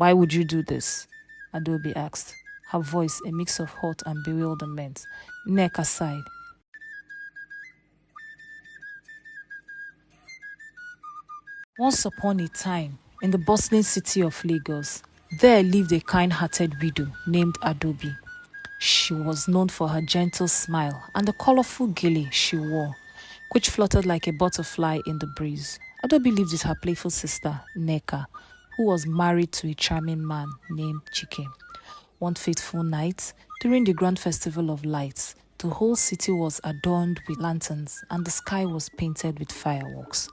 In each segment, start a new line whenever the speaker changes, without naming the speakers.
Why would you do this? Adobe asked, her voice a mix of hurt and bewilderment. Nneka sighed. Once upon a time, in the bustling city of Lagos, there lived a kind-hearted widow named Adobe. She was known for her gentle smile and the colorful gele she wore, which fluttered like a butterfly in the breeze. Adobe lived with her playful sister, Nneka, who was married to a charming man named Chike. One fateful night, during the grand festival of lights, the whole city was adorned with lanterns and the sky was painted with fireworks.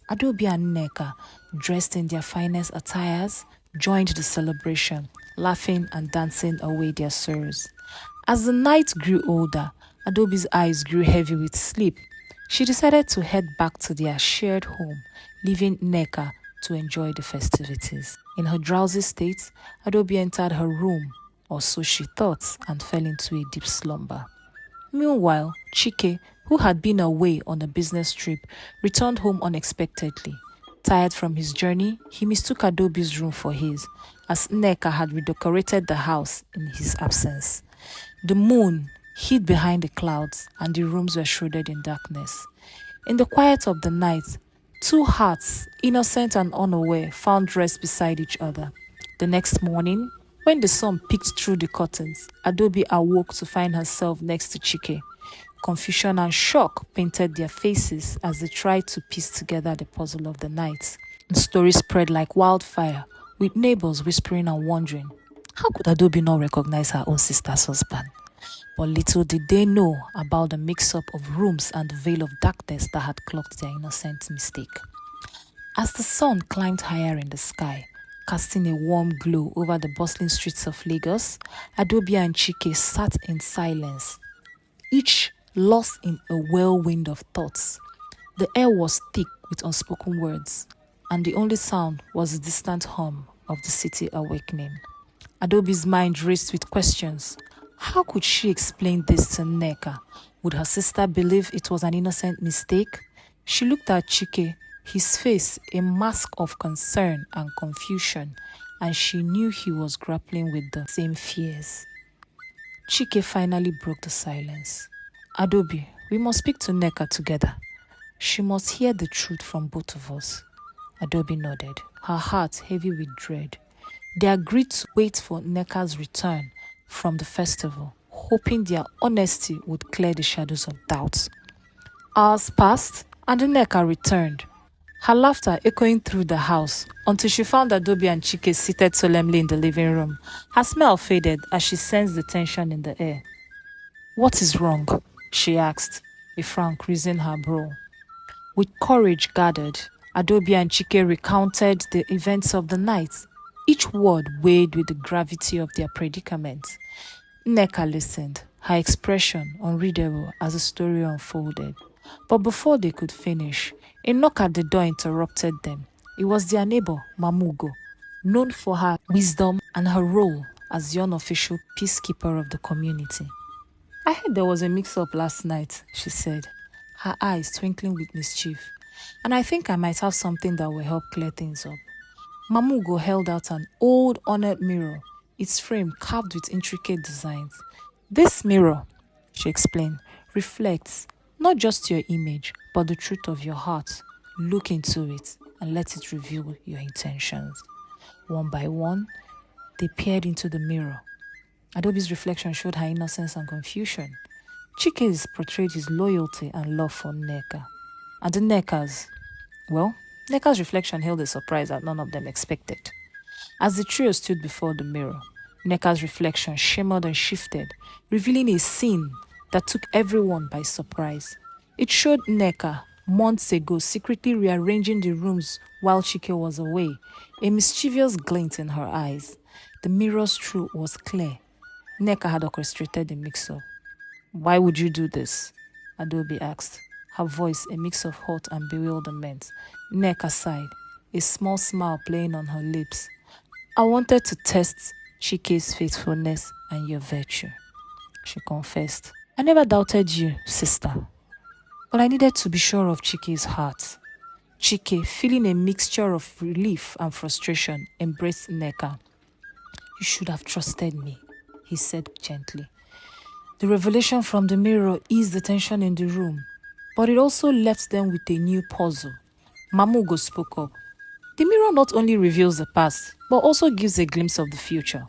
Adobe and Nneka, dressed in their finest attires, joined the celebration, laughing and dancing away their sorrows. As the night grew older, Adobe's eyes grew heavy with sleep. She decided to head back to their shared home, leaving Nneka to enjoy the festivities. In her drowsy state, Adobe entered her room, or so she thought, and fell into a deep slumber. Meanwhile, Chike, who had been away on a business trip, returned home unexpectedly. Tired from his journey, he mistook Adobe's room for his, as Nneka had redecorated the house in his absence. The moon hid behind the clouds, and the rooms were shrouded in darkness. In the quiet of the night, two hearts, innocent and unaware, found rest beside each other. The next morning, when the sun peeked through the curtains, Adobe awoke to find herself next to Chike. Confusion and shock painted their faces as they tried to piece together the puzzle of the night. The story spread like wildfire, with neighbors whispering and wondering, how could Adobe not recognize her own sister's husband? But little did they know about the mix-up of rooms and the veil of darkness that had cloaked their innocent mistake. As the sun climbed higher in the sky, casting a warm glow over the bustling streets of Lagos, Adobe and Chike sat in silence, each lost in a whirlwind of thoughts. The air was thick with unspoken words, and the only sound was the distant hum of the city awakening. Adobe's mind raced with questions. How could she explain this to Nneka? Would her sister believe it was an innocent mistake? She looked at Chike, his face a mask of concern and confusion, and she knew he was grappling with the same fears. Chike finally broke the silence. Adobe, we must speak to Nneka together. She must hear the truth from both of us. Adobe nodded, her heart heavy with dread. They agreed to wait for Nneka's return from the festival, hoping their honesty would clear the shadows of doubt. Hours passed, and Nneka returned, her laughter echoing through the house until she found Adobe and Chike seated solemnly in the living room. Her smile faded as she sensed the tension in the air. What is wrong? She asked, a frown creasing her brow. With courage gathered, Adobe and Chike recounted the events of the night, each word weighed with the gravity of their predicament. Nneka listened, her expression unreadable as the story unfolded. But before they could finish, a knock at the door interrupted them. It was their neighbor, Mamugo, known for her wisdom and her role as the unofficial peacekeeper of the community. I heard there was a mix-up last night, she said, her eyes twinkling with mischief, and I think I might have something that will help clear things up. Mamugo held out an old ornate mirror, its frame carved with intricate designs. This mirror, she explained, reflects not just your image, but the truth of your heart. Look into it and let it reveal your intentions. One by one, they peered into the mirror. Adobe's reflection showed her innocence and confusion. Chike's portrayed his loyalty and love for Nneka. And the Nneka's reflection held a surprise that none of them expected. As the trio stood before the mirror, Nneka's reflection shimmered and shifted, revealing a scene that took everyone by surprise. It showed Nneka, months ago, secretly rearranging the rooms while Chike was away, a mischievous glint in her eyes. The mirror's truth was clear. Nneka had orchestrated the mix-up. Why would you do this? Adobe asked, her voice a mix of hurt and bewilderment. Nneka sighed, a small smile playing on her lips. I wanted to test Chike's faithfulness and your virtue, she confessed. I never doubted you, sister, but I needed to be sure of Chike's heart. Chike, feeling a mixture of relief and frustration, embraced Nneka. You should have trusted me, he said gently. The revelation from the mirror eased the tension in the room, but it also left them with a new puzzle. Mamugo spoke up. The mirror not only reveals the past, but also gives a glimpse of the future.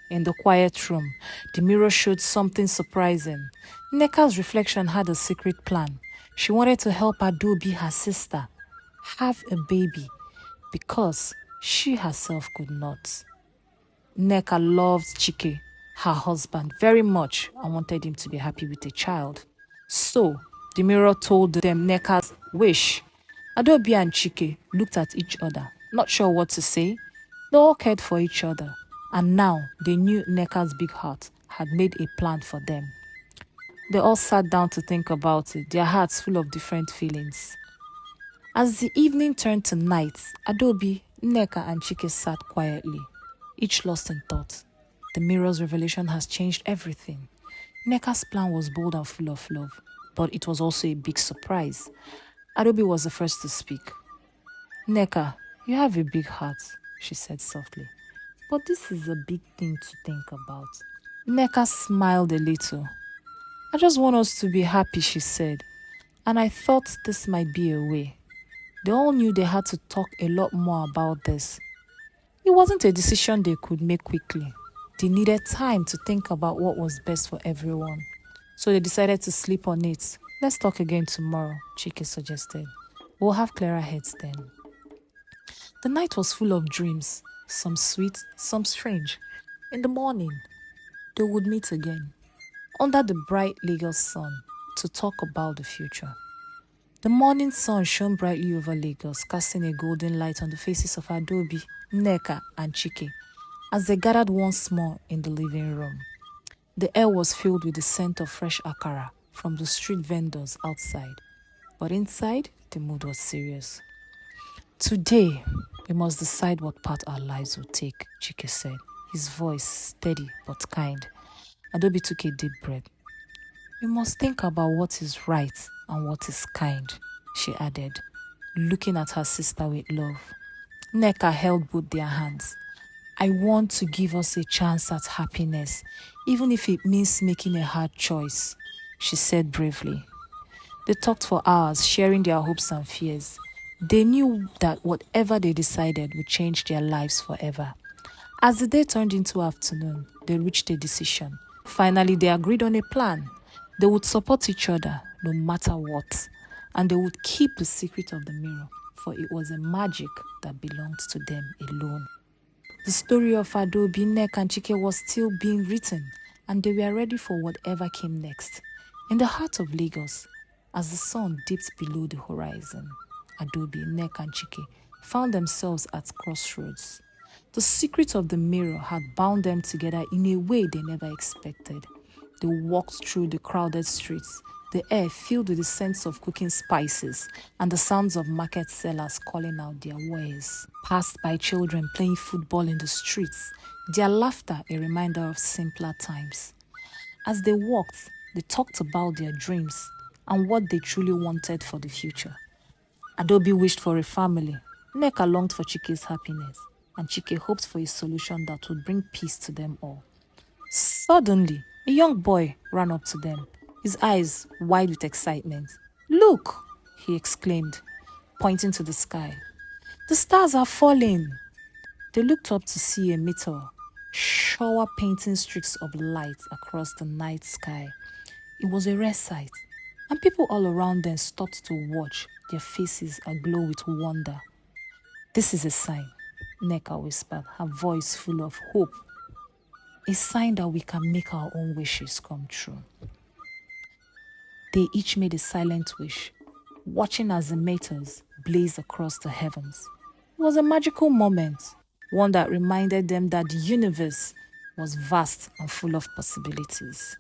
In the quiet room, the mirror showed something surprising. Neka's reflection had a secret plan. She wanted to help Adobe, her sister, have a baby because she herself could not. Neka loved Chike, her husband, very much and wanted him to be happy with a child. So, the mirror told them Neka's wish. Adobe and Chike looked at each other, not sure what to say. They all cared for each other, and now they knew Neka's big heart had made a plan for them. They all sat down to think about it, their hearts full of different feelings. As the evening turned to night, Adobe, Neka, and Chike sat quietly, each lost in thought. The mirror's revelation has changed everything. Neka's plan was bold and full of love, but it was also a big surprise. Adobe was the first to speak. Neka, you have a big heart, she said softly. But this is a big thing to think about. Neka smiled a little. I just want us to be happy, she said. And I thought this might be a way. They all knew they had to talk a lot more about this. It wasn't a decision they could make quickly. They needed time to think about what was best for everyone. So they decided to sleep on it. Let's talk again tomorrow, Chike suggested. We'll have clearer heads then. The night was full of dreams, some sweet, some strange. In the morning, they would meet again, under the bright Lagos sun, to talk about the future. The morning sun shone brightly over Lagos, casting a golden light on the faces of Adobe, Neka, and Chike as they gathered once more in the living room. The air was filled with the scent of fresh akara from the street vendors outside, but inside, the mood was serious. Today, we must decide what path our lives will take, Chike said, his voice steady but kind. Adobe took a deep breath. We must think about what is right and what is kind, she added, looking at her sister with love. Neka held both their hands. I want to give us a chance at happiness, even if it means making a hard choice, she said bravely. They talked for hours, sharing their hopes and fears. They knew that whatever they decided would change their lives forever. As the day turned into afternoon, they reached a decision. Finally, they agreed on a plan. They would support each other no matter what, and they would keep the secret of the mirror, for it was a magic that belonged to them alone. The story of Adobe, Nek, and Chike was still being written, and they were ready for whatever came next. In the heart of Lagos, as the sun dipped below the horizon, Adobe, Nek, and Chike found themselves at crossroads. The secret of the mirror had bound them together in a way they never expected. They walked through the crowded streets, the air filled with the scents of cooking spices and the sounds of market sellers calling out their wares. Passed by children playing football in the streets, their laughter a reminder of simpler times. As they walked, they talked about their dreams and what they truly wanted for the future. Adobe wished for a family, Neka longed for Chike's happiness, and Chike hoped for a solution that would bring peace to them all. Suddenly, a young boy ran up to them, his eyes wide with excitement. Look, he exclaimed, pointing to the sky. The stars are falling. They looked up to see a meteor, shower painting streaks of light across the night sky. It was a rare sight, and people all around them stopped to watch, their faces aglow with wonder. This is a sign, Neka whispered, her voice full of hope. A sign that we can make our own wishes come true. They each made a silent wish, watching as the meteors blazed across the heavens. It was a magical moment, one that reminded them that the universe was vast and full of possibilities.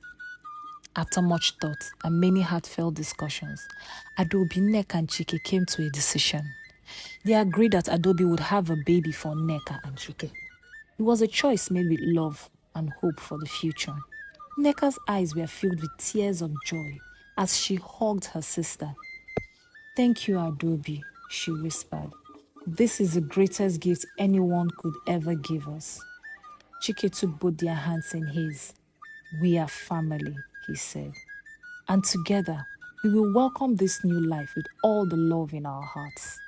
After much thought and many heartfelt discussions, Adobe, Neka, and Chike came to a decision. They agreed that Adobe would have a baby for Neka and Chike. It was a choice made with love and hope for the future. Neka's eyes were filled with tears of joy as she hugged her sister. Thank you, Adobe, she whispered. This is the greatest gift anyone could ever give us. Chike took both their hands in his. "We are family," he said. "And together, we will welcome this new life with all the love in our hearts."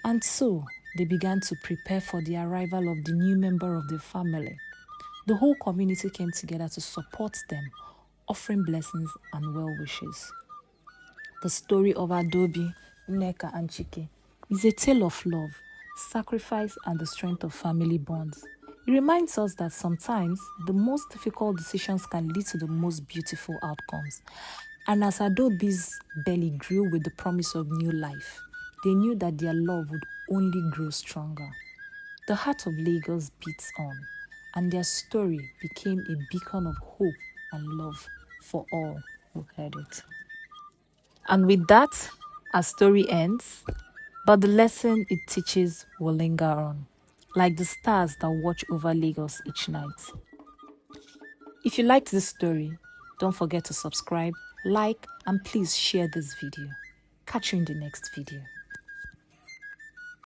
And so, they began to prepare for the arrival of the new member of the family. The whole community came together to support them, offering blessings and well wishes. The story of Adobe, Nneka, and Chike is a tale of love, sacrifice, and the strength of family bonds. It reminds us that sometimes the most difficult decisions can lead to the most beautiful outcomes. And as Adobe's belly grew with the promise of new life, they knew that their love would only grow stronger. The heart of Lagos beats on, and their story became a beacon of hope and love for all who heard it. And with that, our story ends, but the lesson it teaches will linger on, like the stars that watch over Lagos each night. If you liked this story, don't forget to subscribe, like, and please share this video. Catch you in the next video.